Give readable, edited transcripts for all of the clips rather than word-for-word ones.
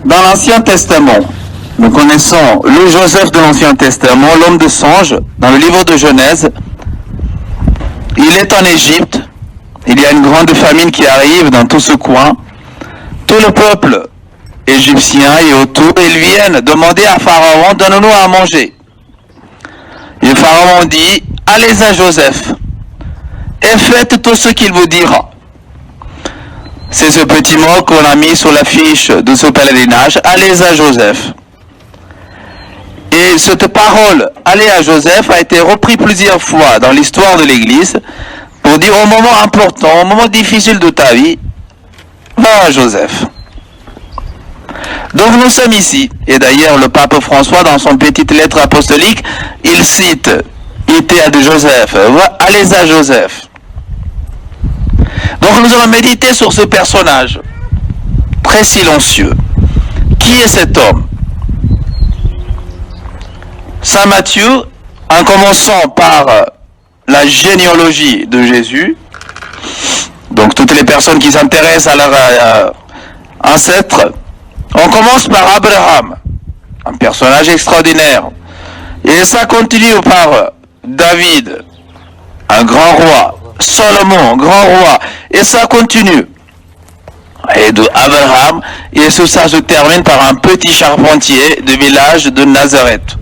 Dans l'Ancien Testament, nous connaissons le Joseph de l'Ancien Testament, l'homme de songe, dans le livre de Genèse. Il est en Égypte, il y a une grande famine qui arrive dans tout ce coin. Tout le peuple égyptien est autour, ils viennent demander à Pharaon, donne-nous à manger. Et Pharaon dit, allez à Joseph et faites tout ce qu'il vous dira. C'est ce petit mot qu'on a mis sur l'affiche de ce pèlerinage, allez à Joseph. Et cette parole, allez à Joseph, a été reprise plusieurs fois dans l'histoire de l'Église pour dire au moment important, au moment difficile de ta vie, va à Joseph. Donc nous sommes ici, et d'ailleurs le pape François dans son petite lettre apostolique, il cite, ite de Joseph, allez à Joseph. Donc nous allons méditer sur ce personnage très silencieux. Qui est cet homme? Saint Matthieu, en commençant par la généalogie de Jésus, donc toutes les personnes qui s'intéressent à leurs ancêtres, on commence par Abraham, un personnage extraordinaire, et ça continue par David, un grand roi, Salomon, grand roi, et ça continue. Et de Abraham, et ça se termine par un petit charpentier du village de Nazareth.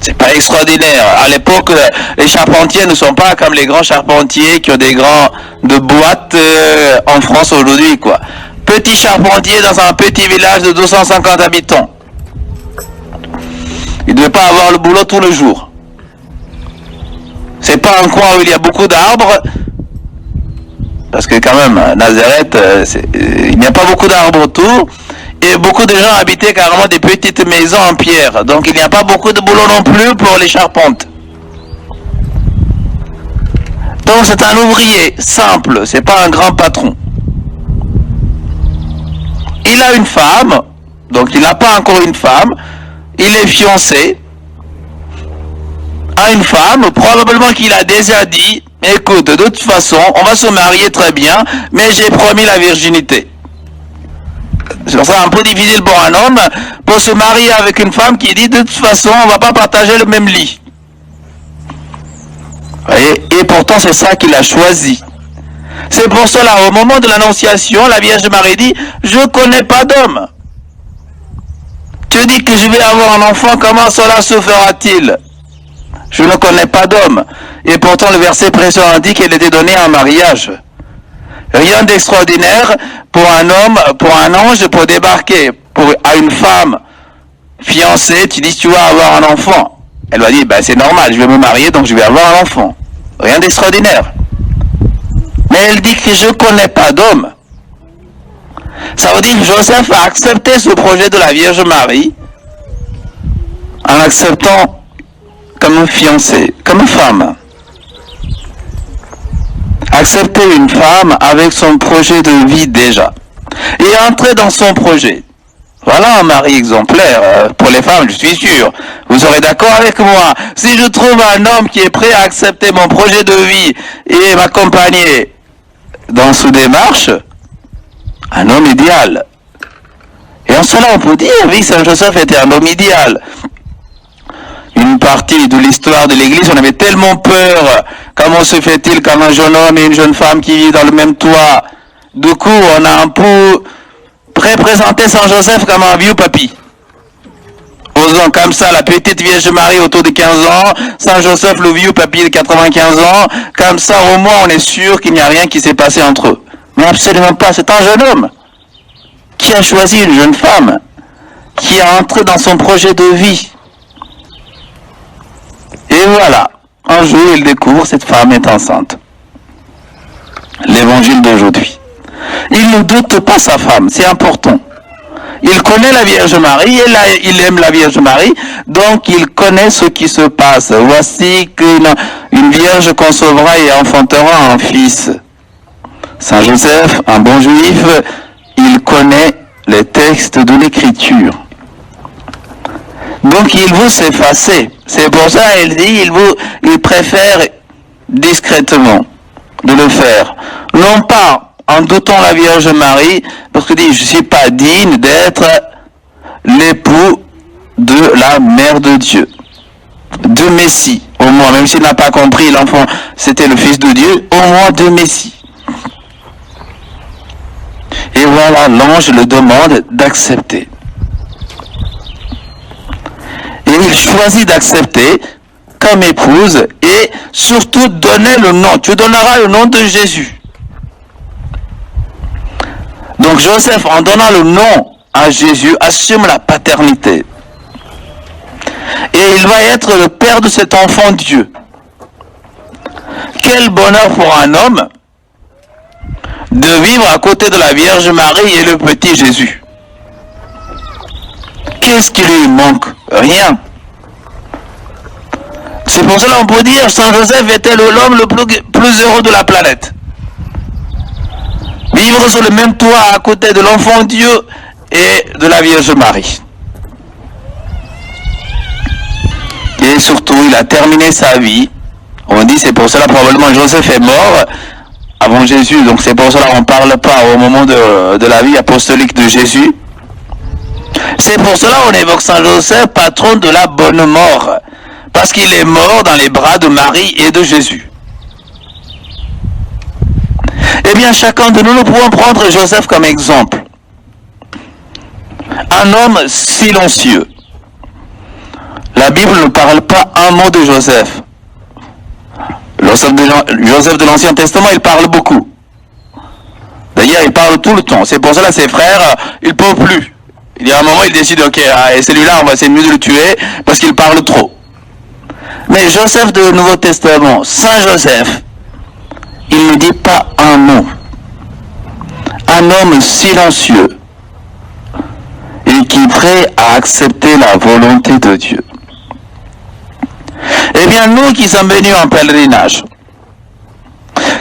C'est pas extraordinaire. À l'époque, les charpentiers ne sont pas comme les grands charpentiers qui ont des grands de boîtes en France aujourd'hui, quoi. Petit charpentier dans un petit village de 250 habitants. Il ne devait pas avoir le boulot tous les jours. C'est pas un coin où il y a beaucoup d'arbres, parce que quand même, Nazareth, il n'y a pas beaucoup d'arbres autour, et beaucoup de gens habitaient carrément des petites maisons en pierre, donc il n'y a pas beaucoup de boulot non plus pour les charpentes. Donc c'est un ouvrier simple, c'est pas un grand patron. Il a une femme, donc il n'a pas encore une femme, il est fiancé à une femme, probablement qu'il a déjà dit, écoute, de toute façon, on va se marier très bien, mais j'ai promis la virginité. C'est un peu difficile pour un homme, pour se marier avec une femme qui dit, de toute façon, on ne va pas partager le même lit. Et pourtant, c'est ça qu'il a choisi. C'est pour cela, au moment de l'annonciation, la Vierge Marie dit, je ne connais pas d'homme. Tu dis que je vais avoir un enfant, comment cela se fera-t-il? Je ne connais pas d'homme. Et pourtant, le verset précédent dit qu'elle était donnée en mariage. Rien d'extraordinaire pour un homme, pour un ange, pour débarquer à une femme fiancée, tu dis tu vas avoir un enfant. Elle va dire, ben, c'est normal, je vais me marier, donc je vais avoir un enfant. Rien d'extraordinaire. Mais elle dit que je ne connais pas d'homme. Ça veut dire que Joseph a accepté ce projet de la Vierge Marie en acceptant comme fiancé, comme femme. Accepter une femme avec son projet de vie déjà. Et entrer dans son projet. Voilà un mari exemplaire pour les femmes, je suis sûr. Vous serez d'accord avec moi. Si je trouve un homme qui est prêt à accepter mon projet de vie et m'accompagner dans cette démarche, un homme idéal. Et en cela, on peut dire, oui, Saint Joseph était un homme idéal. Une partie de l'histoire de l'Église, on avait tellement peur. Comment se fait-il qu'un jeune homme et une jeune femme qui vivent dans le même toit? Du coup, on a un peu représenté Saint Joseph comme un vieux papy. Posant comme ça la petite Vierge Marie autour de 15 ans, Saint Joseph le vieux papy de 95 ans, comme ça au moins on est sûr qu'il n'y a rien qui s'est passé entre eux. Mais absolument pas, c'est un jeune homme qui a choisi une jeune femme, qui a entré dans son projet de vie. Et voilà, un jour il découvre cette femme est enceinte. L'évangile d'aujourd'hui. Il ne doute pas sa femme, c'est important. Il connaît la Vierge Marie, et il aime la Vierge Marie, donc il connaît ce qui se passe. Voici qu'une vierge concevra et enfantera un fils. Saint Joseph, un bon juif, il connaît les textes de l'Écriture. Donc il veut s'effacer. C'est pour ça qu'il dit, il préfère discrètement de le faire. Non pas en doutant la Vierge Marie, parce qu'il dit, je ne suis pas digne d'être l'époux de la mère de Dieu, de Messie, au moins, même s'il n'a pas compris, l'enfant, c'était le Fils de Dieu, au moins de Messie. Et voilà, l'ange le demande d'accepter. Et il choisit d'accepter comme épouse et surtout donner le nom. Tu donneras le nom de Jésus. Donc Joseph, en donnant le nom à Jésus, assume la paternité. Et il va être le père de cet enfant Dieu. Quel bonheur pour un homme de vivre à côté de la Vierge Marie et le petit Jésus. Qu'est-ce qui lui manque? Rien. C'est pour cela qu'on peut dire Saint Joseph était l'homme le plus heureux de la planète. Vivre sur le même toit à côté de l'enfant Dieu et de la Vierge Marie. Et surtout, il a terminé sa vie. On dit c'est pour cela probablement Joseph est mort avant Jésus. Donc c'est pour cela qu'on ne parle pas au moment de la vie apostolique de Jésus. C'est pour cela qu'on évoque Saint Joseph, patron de la bonne mort. Parce qu'il est mort dans les bras de Marie et de Jésus. Eh bien, chacun de nous, nous pouvons prendre Joseph comme exemple. Un homme silencieux. La Bible ne parle pas un mot de Joseph. Joseph de l'Ancien Testament, il parle beaucoup. D'ailleurs, il parle tout le temps. C'est pour cela que ses frères, ils ne peuvent plus. Il y a un moment, ils décident, ok, et celui-là, on va essayer mieux de le tuer parce qu'il parle trop. Mais Joseph de Nouveau Testament, Saint Joseph, il ne dit pas un mot. Un homme silencieux et qui est prêt à accepter la volonté de Dieu. Eh bien, nous qui sommes venus en pèlerinage,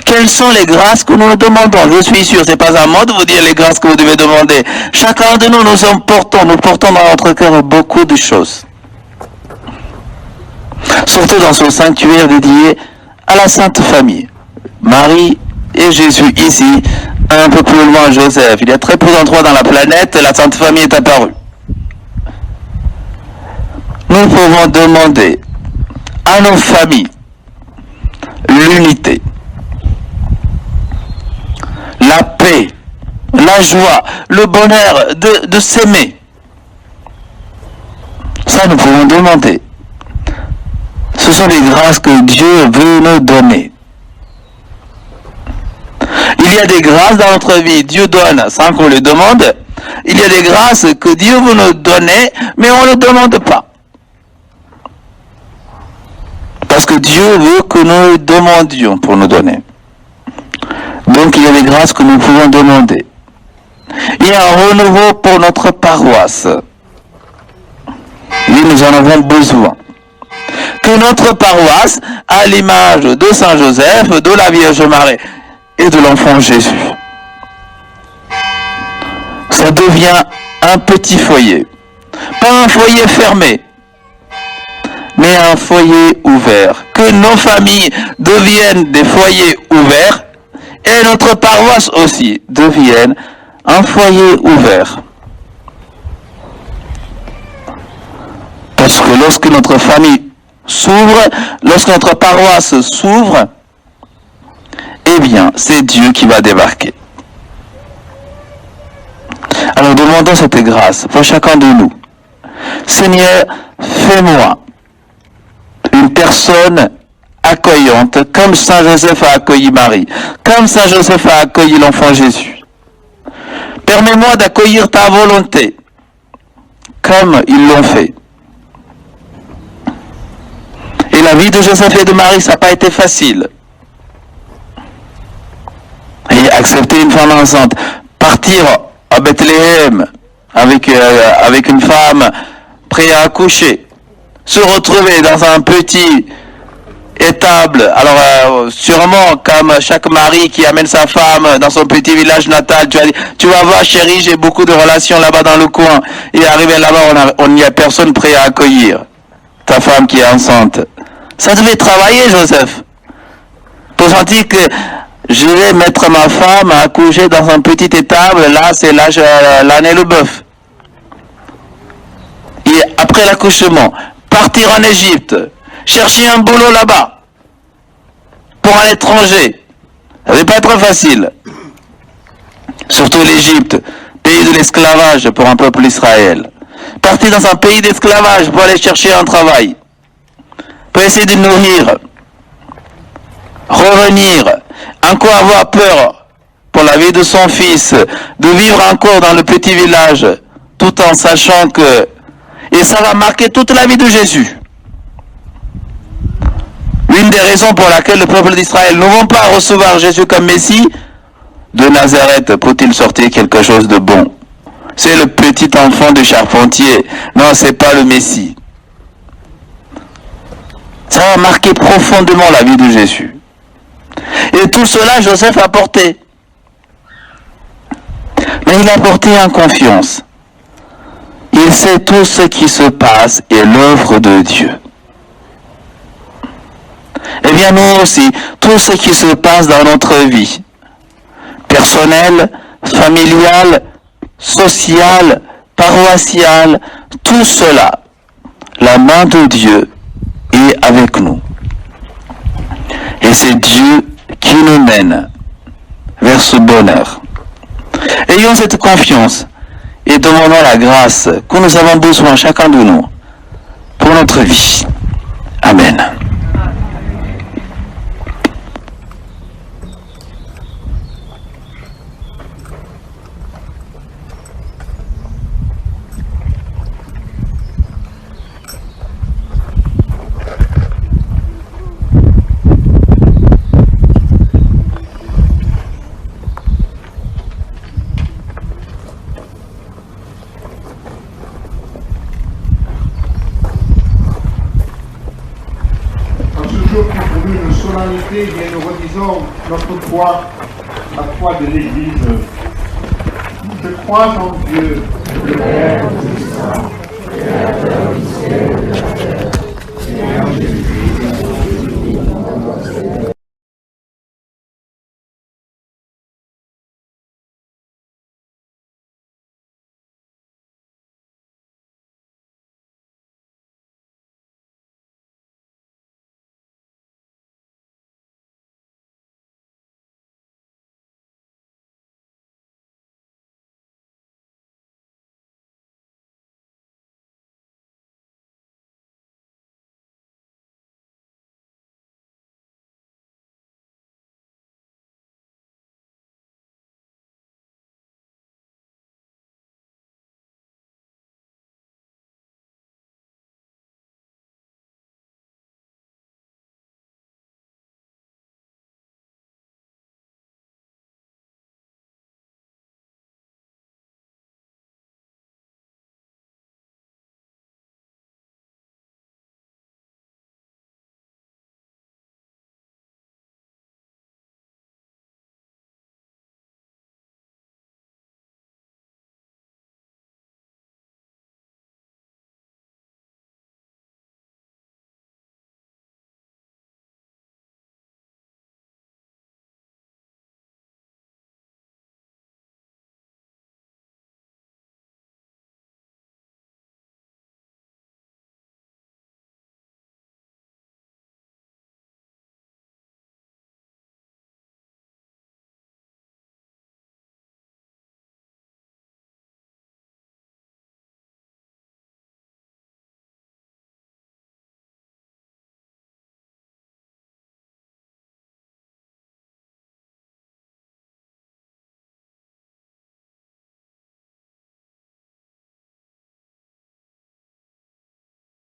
quelles sont les grâces que nous demandons? Je suis sûr, ce n'est pas à moi de vous dire les grâces que vous devez demander. Chacun de nous, nous portons dans notre cœur beaucoup de choses. Surtout dans ce sanctuaire dédié à la Sainte Famille. Marie et Jésus ici, un peu plus loin Joseph. Il y a très peu d'endroits dans la planète, la Sainte Famille est apparue. Nous pouvons demander à nos familles l'unité, la paix, la joie, le bonheur de s'aimer. Ça, nous pouvons demander. Ce sont les grâces que Dieu veut nous donner. Il y a des grâces dans notre vie, Dieu donne sans qu'on les demande. Il y a des grâces que Dieu veut nous donner, mais on ne le demande pas. Parce que Dieu veut que nous le demandions pour nous donner. Donc il y a des grâces que nous pouvons demander. Il y a un renouveau pour notre paroisse. Oui, nous en avons besoin. Que notre paroisse, à l'image de Saint Joseph, de la Vierge Marie et de l'enfant Jésus, ça devient un petit foyer. Pas un foyer fermé, mais un foyer ouvert. Que nos familles deviennent des foyers ouverts et notre paroisse aussi devienne un foyer ouvert. Parce que lorsque notre famille s'ouvre, lorsque notre paroisse s'ouvre, eh bien, c'est Dieu qui va débarquer. Alors demandons cette grâce pour chacun de nous. Seigneur, fais-moi une personne accueillante, comme Saint Joseph a accueilli Marie, comme Saint Joseph a accueilli l'enfant Jésus. Permets-moi d'accueillir ta volonté, comme ils l'ont fait. Et la vie de Joseph et de Marie, ça n'a pas été facile. Et accepter une femme enceinte, partir à Bethléem avec une femme prête à accoucher, se retrouver dans un petit étable. Alors sûrement comme chaque mari qui amène sa femme dans son petit village natal, tu vas voir chérie, j'ai beaucoup de relations là-bas dans le coin. Et arrivé là-bas, on n'y a personne prêt à accueillir ta femme qui est enceinte. Ça devait travailler Joseph pour sentir que je vais mettre ma femme à coucher dans un petit étable, là c'est l'âne et le bœuf. Et après l'accouchement, partir en Égypte, chercher un boulot là-bas, pour un étranger, ça ne va pas être facile. Surtout l'Égypte, pays de l'esclavage pour un peuple d'Israël. Partir dans un pays d'esclavage pour aller chercher un travail, pour essayer de nourrir, revenir, encore avoir peur pour la vie de son fils, de vivre encore dans le petit village, tout en sachant que, et ça va marquer toute la vie de Jésus. L'une des raisons pour laquelle le peuple d'Israël ne vont pas recevoir Jésus comme Messie, de Nazareth peut-il sortir quelque chose de bon? C'est le petit enfant du charpentier. Non, c'est pas le Messie. Ça va marquer profondément la vie de Jésus. Et tout cela, Joseph a porté. Mais il a porté en confiance. Il sait tout ce qui se passe est l'œuvre de Dieu. Eh bien, nous aussi, tout ce qui se passe dans notre vie, personnelle, familiale, sociale, paroissiale, tout cela, la main de Dieu est avec nous. Et c'est Dieu qui nous mène vers ce bonheur. Ayons cette confiance et demandons la grâce que nous avons besoin, chacun de nous, pour notre vie. Amen. Bien, nous redisons notre foi, la foi de l'Église. Je crois en Dieu, le Père Tout-Puissant, Créateur du ciel et de la terre, et en Jésus,